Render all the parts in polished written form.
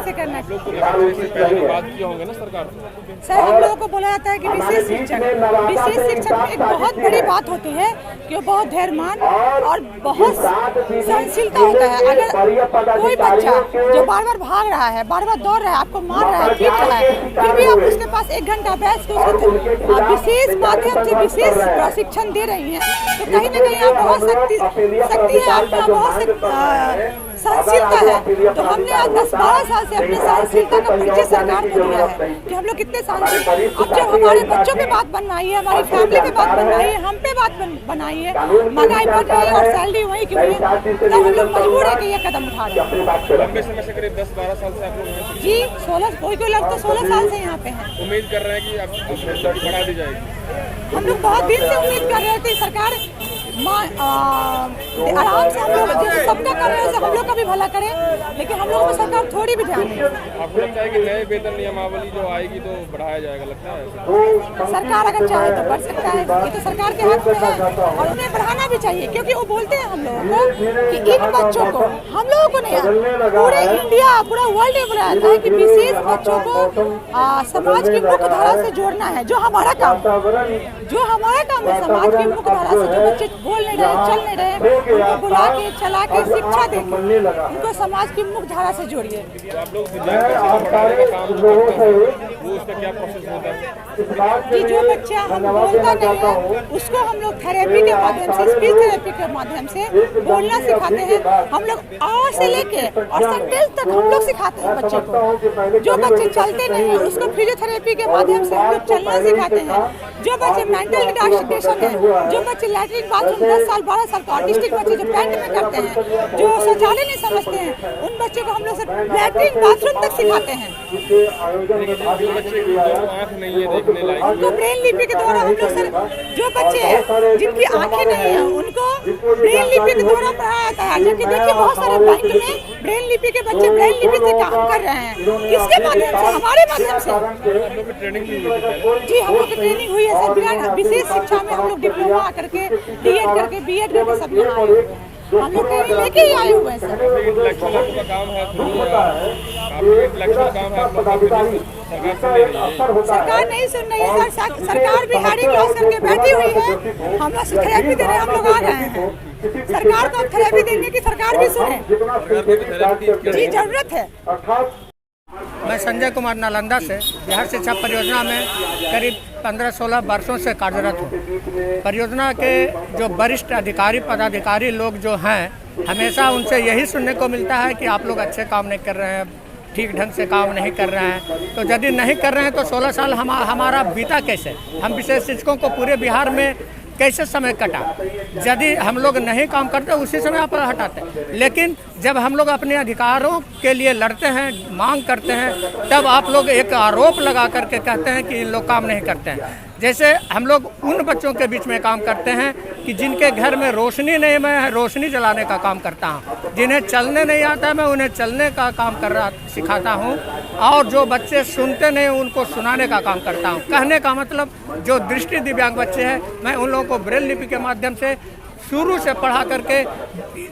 कैसे करना है। बात किया होंगे ना सरकार से। सर हम लोगों को बोला जाता है कि विशेष शिक्षक एक बहुत बड़ी बात होती है कि वो बहुत धैर्यमान और बहुत सहनशीलता होता है। अगर कोई बच्चा जो बार बार भाग रहा है, बार बार दौड़ रहा है, आपको मार रहा है, पीट रहा है, फिर भी आप उसके पास 1 घंटा बैठ के उसको विशेष माध्यम से विशेष प्रशिक्षण दे रही हैं, तो कहीं ना कहीं आप बहुत शक्ति है, आपका बहुत सहनशीलता है। तो हमने आज 10-12 साल से अपनी सहनशीलता का परिचय सरकार को दिया है कि हम लोग कितने सहनशील। अब जब हमारे बच्चों पे बात बनवाई है, हमारी फैमिली पे बात बनवाई है, हम पे बात बनाई है, महंगाई बढ़ रही है और सैलरी वही की हुई है, तब हम लोग मजबूर है कि ये कदम उठा रहे हैं। लंबे समय से करीब 10-12 साल से आप लोग जी 16 कोई लोग तो 16 साल से यहाँ पे हैं। उम्मीद कर रहे हैं कि अब बढ़ा दी जाएगी। हम लोग बहुत दिन से उम्मीद कर रहे थे सरकार आराम से हम लोग जैसे सबका कर रहे हैं हम लोग का भी भला करे, लेकिन हम लोगों को सरकार थोड़ी भी ध्यान नहीं। आपको लगता है कि नए वेतन नियमावली जो आएगी तो बढ़ाया जाएगा, लगता है सरकार अगर चाहे तो बढ़ सकता है, ये तो सरकार के हाथ में है और उन्हें बढ़ाना भी चाहिए, क्योंकि वो बोलते हैं हम लोगों को कि इन बच्चों को, हम लोगों को नहीं, पूरे इंडिया पूरा वर्ल्ड में बोला जाता है कि विशेष बच्चों को समाज की मुख्य धारा से जोड़ना है, जो हमारा काम है समाज की मुख्य धारा से। जो बच्चे बोल नहीं रहे, चल नहीं रहे, उनको बुला के चला के शिक्षा देके उनको समाज की मुख्य धारा से जोड़िए। तो आप लोग बढ़ाने का काम करते हैं, वो उसका क्या प्रोसेस होता है? जी जो बच्चा हम बोलता नहीं है उसको हम लोग थेरेपी के माध्यम से, स्पीच थेरेपी के माध्यम से बोलना सिखाते हैं। हम लोग आ से लेके और सेंटेंस तक हम लोग सिखाते हैं बच्चे को। जो बच्चे चलते नहीं है उसको फिजियोथेरेपी के माध्यम से हम लोग चलना सिखाते हैं। जो बच्चे मेंटल रिटार्डेशन है, जो बच्चे लैट्रिन बाथरूम 10 साल 12 साल का ऑटिस्टिक बच्चे जो पैंट में करते हैं, जो शौचालय नहीं समझते हैं, उन बच्चों को हम लोग लैट्रिन बाथरूम तक सिखाते हैं। उनको ब्रेन लिपि के द्वारा हम लोग सर, जो बच्चे जिनकी आंखें नहीं है उनको ब्रेन लिपि के द्वारा पढ़ाया जाता है। जबकि देखिए बहुत सारे बैंक में ब्रेन लिपि के बच्चे ब्रेन लिपि से काम कर रहे हैं, किसके माध्यम से? हमारे माध्यम से। ट्रेनिंग जी हम लोग की ट्रेनिंग हुई है सर, बिना विशेष शिक्षा में हम लोग डिप्लोमा करके, डीएड करके, बीएड करके सब यहाँ आए हुए हैं। हम लोग ट्रेनिंग लेके ही आए हुए हैं सर। सरकार नहीं सुन रही है सर, सरकार भी हारी क्रॉस करके बैठी हुई है। हम लोग थेरेपी दे रहे हैं, हम लोग आ रहे हैं। सरकार को थेरेपी देने की सरकार भी सुने, जी जरूरत है। मैं संजय कुमार नालंदा से बिहार शिक्षा परियोजना में करीब 15-16 वर्षों से कार्यरत हूँ। परियोजना के जो वरिष्ठ अधिकारी पदाधिकारी लोग जो हैं, हमेशा उनसे यही सुनने को मिलता है कि आप लोग अच्छे काम नहीं कर रहे हैं, ठीक ढंग से काम नहीं कर रहे हैं। तो यदि नहीं कर रहे हैं तो 16 साल हमारा बीता कैसे? हम विशेष शिक्षकों को पूरे बिहार में कैसे समय कटा? यदि हम लोग नहीं काम करते उसी समय आप हटाते। लेकिन जब हम लोग अपने अधिकारों के लिए लड़ते हैं, मांग करते हैं, तब आप लोग एक आरोप लगा करके कहते हैं कि इन लोग काम नहीं करते हैं। जैसे हम लोग उन बच्चों के बीच में काम करते हैं कि जिनके घर में रोशनी नहीं, मैं रोशनी जलाने का काम करता हूँ। जिन्हें चलने नहीं आता है मैं उन्हें चलने का काम सिखाता हूँ। और जो बच्चे सुनते नहीं उनको सुनाने का काम करता हूँ। कहने का मतलब जो दृष्टि दिव्यांग बच्चे हैं, मैं उन लोगों को ब्रेल लिपि के माध्यम से शुरू से पढ़ा करके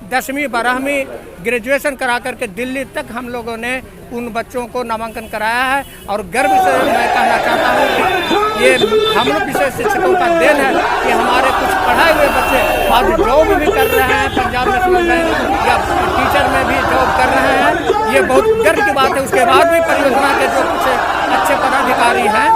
10वीं 12वीं ग्रेजुएशन करा करके दिल्ली तक हम लोगों ने उन बच्चों को नामांकन कराया है। और गर्व से मैं कहना चाहता हूँ कि ये हम लोग विशेष शिक्षकों का देन है कि हमारे कुछ पढ़ाए हुए बच्चे आज जॉब भी कर रहे हैं, पंजाब नेशनल बैंक या टीचर में भी जॉब कर रहे हैं। ये बहुत गर्व की बात है। उसके बाद भी परियोजना के जो कुछ अच्छे पदाधिकारी हैं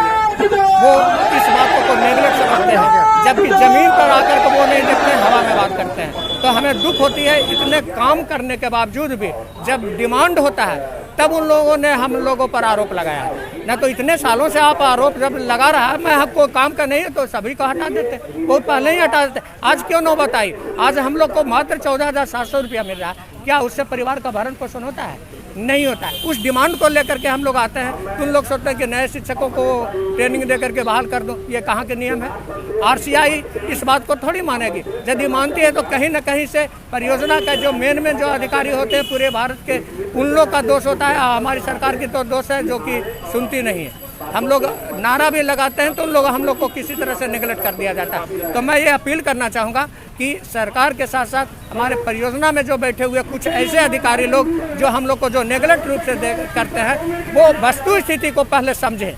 वो इस बातों को नेगलेक्ट समझते हैं, जबकि जमीन पर आकर के वो नहीं देखते, हवा में बात करते हैं। तो हमें दुख होती है, इतने काम करने के बावजूद भी जब डिमांड होता है तब उन लोगों ने हम लोगों पर आरोप लगाया है। न तो इतने सालों से आप आरोप जब लगा रहा है, मैं आपको काम का नहीं है तो सभी को हटा देते, बहुत पहले ही हटा देते। आज क्यों नौबत आई? आज हम लोग को मात्र 14,700 रुपया मिल रहा है। क्या उससे परिवार का भरण पोषण होता है? नहीं होता है। उस डिमांड को लेकर के हम लोग आते हैं। तुम लोग सोचते हैं कि नए शिक्षकों को ट्रेनिंग दे करके बहाल कर दो, ये कहाँ के नियम है? आरसीआई इस बात को थोड़ी मानेगी। यदि मानती है तो कहीं न कहीं से परियोजना का जो मेन जो अधिकारी होते हैं पूरे भारत के, उन लोग का दोष होता है। हमारी सरकार की तो दोष है जो कि सुनती नहीं है। हम लोग नारा भी लगाते हैं तो हम लोग को किसी तरह से निगलेक्ट कर दिया जाता है। तो मैं ये अपील करना चाहूँगा कि सरकार के साथ साथ हमारे परियोजना में जो बैठे हुए कुछ ऐसे अधिकारी लोग जो हम लोग को जो निगलेक्ट रूप से करते हैं, वो वस्तु स्थिति को पहले समझें।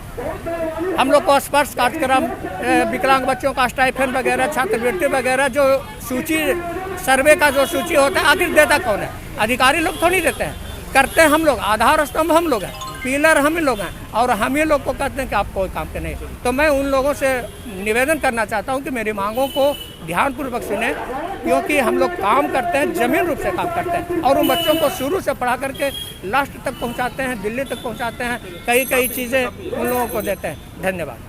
हम लोग को स्पर्श कार्यक्रम, विकलांग बच्चों का स्टाइपेंड वगैरह, छात्रवृत्ति वगैरह जो सूची सर्वे का जो सूची होता है, आखिर देता कौन है? अधिकारी लोग थोड़ी देते हैं, करते हैं हम लोग। आधार स्तंभ हम लोग हैं, पिलर हम ही लोग हैं, और हम ही लोग को कहते हैं कि आप कोई काम के नहीं। तो मैं उन लोगों से निवेदन करना चाहता हूं कि मेरी मांगों को ध्यानपूर्वक सुने, क्योंकि हम लोग काम करते हैं, जमीन रूप से काम करते हैं, और उन बच्चों को शुरू से पढ़ा करके लास्ट तक पहुंचाते हैं, दिल्ली तक पहुंचाते हैं, कई चीज़ें उन लोगों को देते हैं। धन्यवाद।